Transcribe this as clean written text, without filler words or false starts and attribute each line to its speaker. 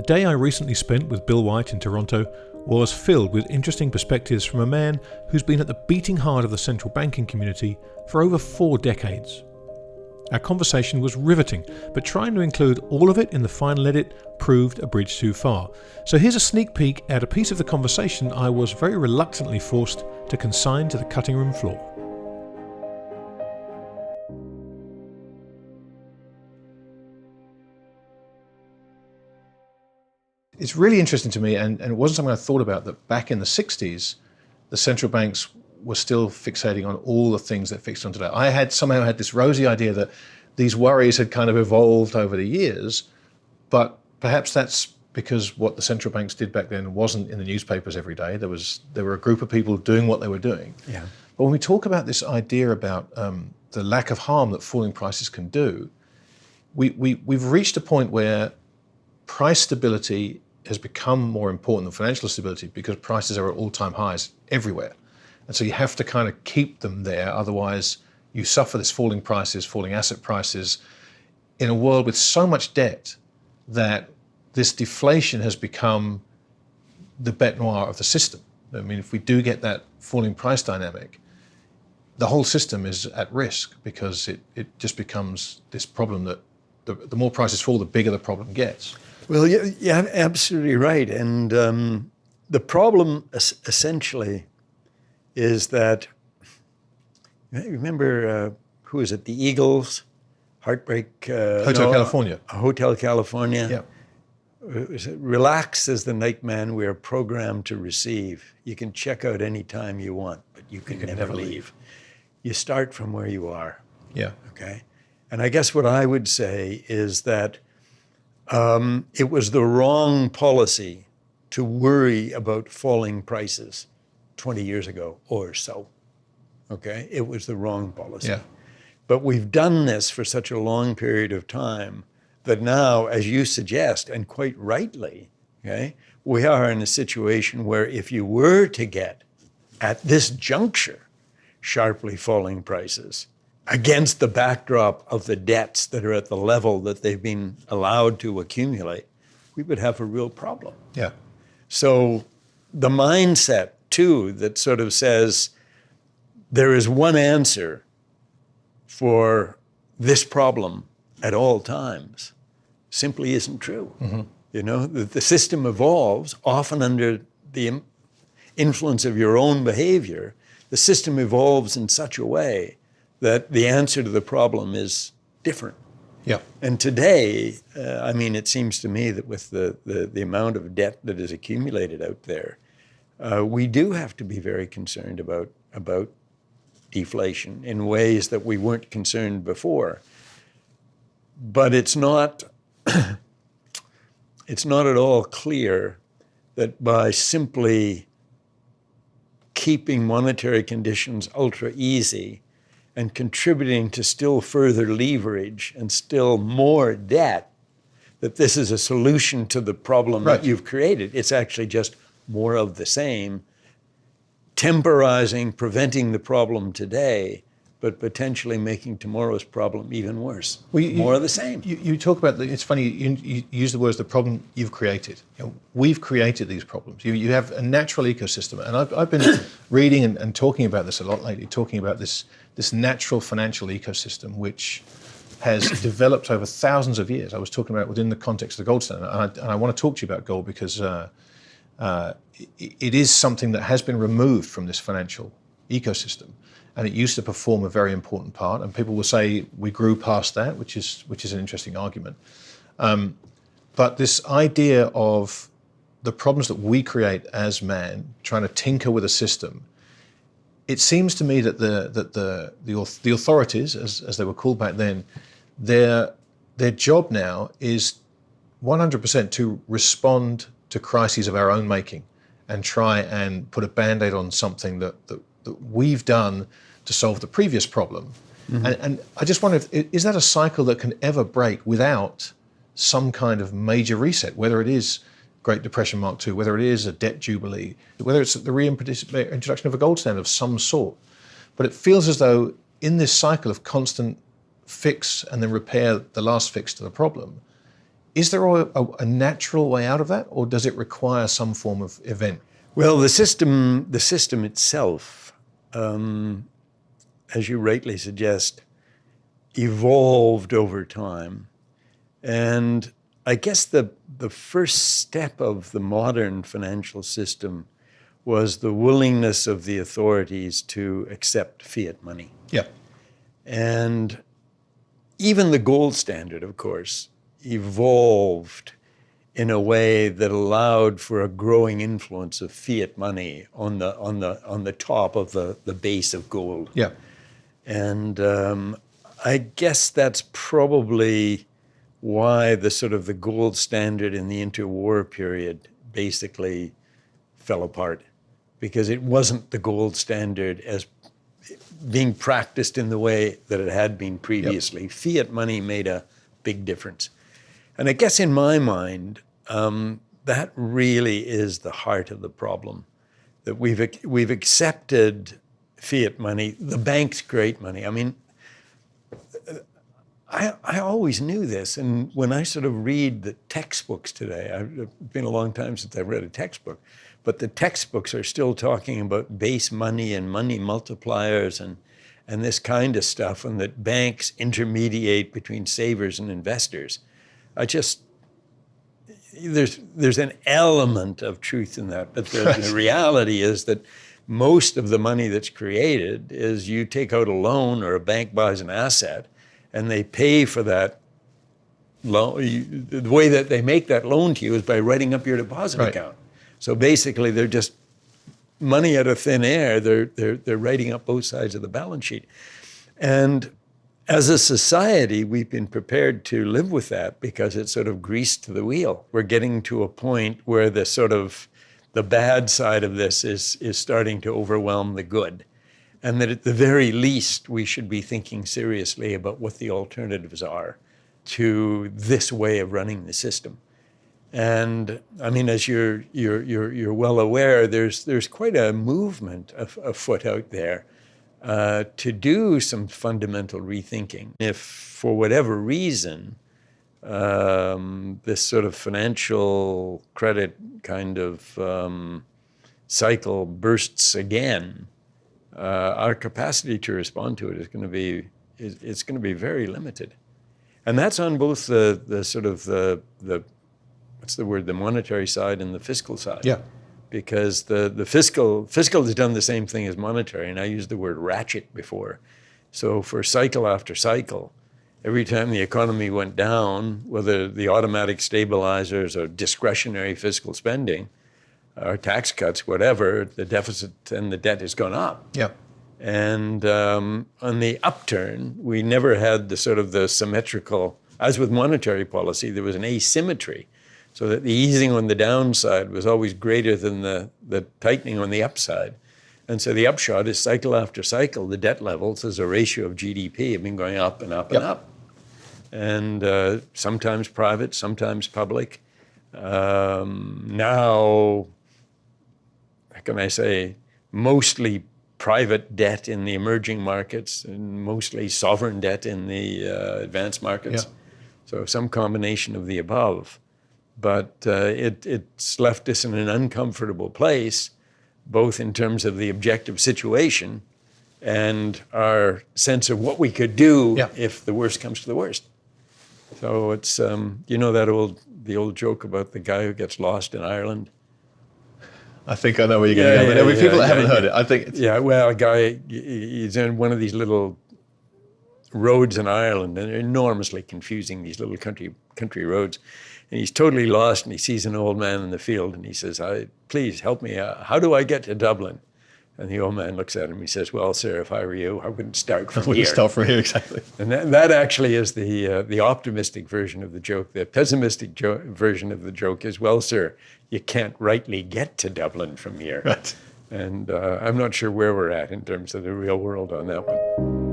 Speaker 1: The day I recently spent with Bill White in Toronto was filled with interesting perspectives from a man who's been at the beating heart of the central banking community for over 4 decades. Our conversation was riveting, but trying to include all of it in the final edit proved a bridge too far. So here's a sneak peek at a piece of the conversation I was very reluctantly forced to consign to the cutting room floor. It's really interesting to me, and it wasn't something I thought about, that back in the 60s, the central banks were still fixating on all the things that fixed on today. I had somehow had this rosy idea that these worries had kind of evolved over the years, but perhaps that's because what the central banks did back then wasn't in the newspapers every day. There were a group of people doing what they were doing.
Speaker 2: Yeah.
Speaker 1: But when we talk about this idea about the lack of harm that falling prices can do, we've reached a point where price stability has become more important than financial stability because prices are at all-time highs everywhere. And so you have to kind of keep them there, otherwise you suffer this falling prices, falling asset prices, in a world with so much debt that this deflation has become the bête noire of the system. I mean, if we do get that falling price dynamic, the whole system is at risk because it just becomes this problem that the more prices fall, the bigger the problem gets.
Speaker 2: Well, you're absolutely right. And the problem essentially is that, remember, who is it? The Eagles, Heartbreak.
Speaker 1: Hotel California.
Speaker 2: Hotel California.
Speaker 1: Yeah.
Speaker 2: Relax as the night man, we are programmed to receive. You can check out any time you want, but you can never leave. You start from where you are.
Speaker 1: Yeah.
Speaker 2: Okay. And I guess what I would say is that it was the wrong policy to worry about falling prices 20 years ago or so. Okay? It was the wrong policy.
Speaker 1: Yeah.
Speaker 2: But we've done this for such a long period of time that now, as you suggest, and quite rightly, okay, we are in a situation where if you were to get, at this juncture, sharply falling prices, against the backdrop of the debts that are at the level that they've been allowed to accumulate, we would have a real problem.
Speaker 1: Yeah.
Speaker 2: So the mindset, too, that sort of says there is one answer for this problem at all times simply isn't true. Mm-hmm. You know, the system evolves, often under the influence of your own behavior. The system evolves in such a way that the answer to the problem is different.
Speaker 1: Yeah.
Speaker 2: And today, I mean, it seems to me that with the amount of debt that is accumulated out there, we do have to be very concerned about deflation in ways that we weren't concerned before. But it's not it's not at all clear that by simply keeping monetary conditions ultra easy and contributing to still further leverage and still more debt, that this is a solution to the problem that you've created. It's actually just more of the same, temporizing, preventing the problem today, but potentially making tomorrow's problem even worse. More of the same.
Speaker 1: You talk about, it's funny, you use the words, the problem you've created. You know, we've created these problems. You have a natural ecosystem, and I've been reading and talking about this a lot lately, talking about this natural financial ecosystem which has developed over thousands of years. I was talking about it within the context of the gold standard, and I want to talk to you about gold because it is something that has been removed from this financial ecosystem, and it used to perform a very important part. And people will say we grew past that, which is an interesting argument. But this idea of the problems that we create as man, trying to tinker with a system, it seems to me that the authorities, as they were called back then, their job now is 100% to respond to crises of our own making and try and put a Band-Aid on something that we've done to solve the previous problem. Mm-hmm. And I just wonder, is that a cycle that can ever break without some kind of major reset, whether it is Great Depression Mark II, whether it is a debt jubilee, whether it's the reintroduction of a gold standard of some sort. But it feels as though in this cycle of constant fix and then repair the last fix to the problem, Is there a natural way out of that, or does it require some form of event?
Speaker 2: Well, the system itself, as you rightly suggest, evolved over time. And I guess the first step of the modern financial system was the willingness of the authorities to accept fiat money.
Speaker 1: Yeah.
Speaker 2: And even the gold standard, of course, evolved in a way that allowed for a growing influence of fiat money on the top of the base of gold.
Speaker 1: Yeah.
Speaker 2: And I guess that's probably why the gold standard in the interwar period basically fell apart, because it wasn't the gold standard as being practiced in the way that it had been previously. Yep. Fiat money made a big difference. And I guess in my mind, that really is the heart of the problem, that we've accepted fiat money. The banks create money. I mean, I always knew this, and when I sort of read the textbooks today, it's been a long time since I've read a textbook, but the textbooks are still talking about base money and money multipliers and this kind of stuff, and that banks intermediate between savers and investors. There's an element of truth in that, but the reality is that most of the money that's created is you take out a loan or a bank buys an asset, and they pay for that loan. The way that they make that loan to you is by writing up your deposit account. So basically, they're just money out of thin air. They're writing up both sides of the balance sheet. And as a society, we've been prepared to live with that because it's sort of greased to the wheel. We're getting to a point where the bad side of this is starting to overwhelm the good. And that at the very least, we should be thinking seriously about what the alternatives are to this way of running the system. And I mean, as you're well aware, there's quite a movement afoot out there to do some fundamental rethinking. If for whatever reason, this sort of financial credit kind of cycle bursts again, our capacity to respond to it is going to be very limited, and that's on both the monetary side and the fiscal side.
Speaker 1: Yeah.
Speaker 2: Because the fiscal has done the same thing as monetary, and I used the word ratchet before. So for cycle after cycle, every time the economy went down, whether the automatic stabilizers or discretionary fiscal spending, or tax cuts, whatever, the deficit and the debt has gone up.
Speaker 1: Yeah.
Speaker 2: And on the upturn, we never had the symmetrical, as with monetary policy, there was an asymmetry, so that the easing on the downside was always greater than the tightening on the upside. And so the upshot is cycle after cycle, the debt levels as a ratio of GDP have been going up and up and up. And sometimes private, sometimes public. Now, how can I say, mostly private debt in the emerging markets and mostly sovereign debt in the advanced markets.
Speaker 1: Yeah.
Speaker 2: So some combination of the above. But it's left us in an uncomfortable place, both in terms of the objective situation and our sense of what we could do if the worst comes to the worst. So it's, the old joke about the guy who gets lost in Ireland.
Speaker 1: I think I know where you're going to go. But there'll be people that haven't heard it. I think
Speaker 2: a guy, he's in one of these little roads in Ireland, and they're enormously confusing, these little country roads. And he's totally lost, and he sees an old man in the field, and he says, please help me. How do I get to Dublin? And the old man looks at him, he says, well, sir, if I were you, I wouldn't start from here.
Speaker 1: Start from here, exactly.
Speaker 2: And that actually is the optimistic version of the joke. The pessimistic version of the joke is, well, sir, you can't rightly get to Dublin from here.
Speaker 1: Right.
Speaker 2: And I'm not sure where we're at in terms of the real world on that one.